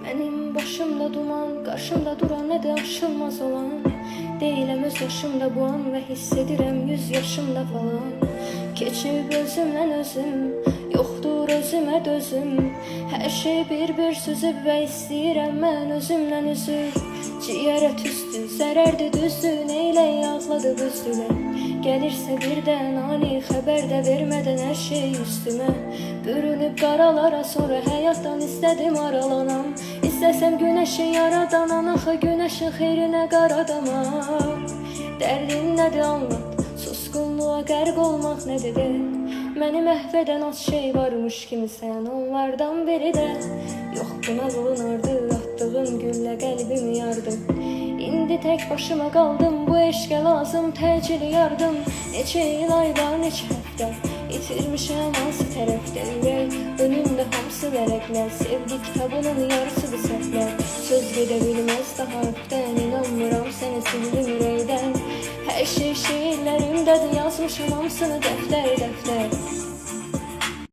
Benim başımda duman, karşımda duran ne de aşılmaz olan. Deyiləm öz yaşımda bu an və hiss edirəm 100 yaşımda falan. Keçib özümlə özüm, yoxdur özümə dözüm. Hər şey bir süzüb və istəyirəm mən özümlə üzür. Ciyərə tüstü, zərərdir düzdür, neylək ağladı büzdülər. Gəlirsə birdən ani xəbər də vermədən hər şey üstümə bürünüb qaralara, sonra həyatdan istədim aralanam. İstəsəm günəşi yaradan axı günəşin xeyrinə qaradamaq. Dərdin nədir anlat, susqunluğa qərq olmaq nədir de. Məni məhv edən az şey varmış kimi sən onlardan biri də. Yox buna bulunardı, attığın güllə qəlbimi yardım. İndi tək başıma qaldım, bu eşqə lazım təcili yardım. Neçə il aylar, neçə həftə itirmişəm hansı tərəfdə ürək. Önümdə hamısı vərəqlər, sevgi kitabının yarısıdır səhvlər. Söz gedə bilməz daha öfdən, inanmıram səni sildim ürəkdən. Hər şey şiirlərimdədir, yazmışam hamısını dəftər dəftər.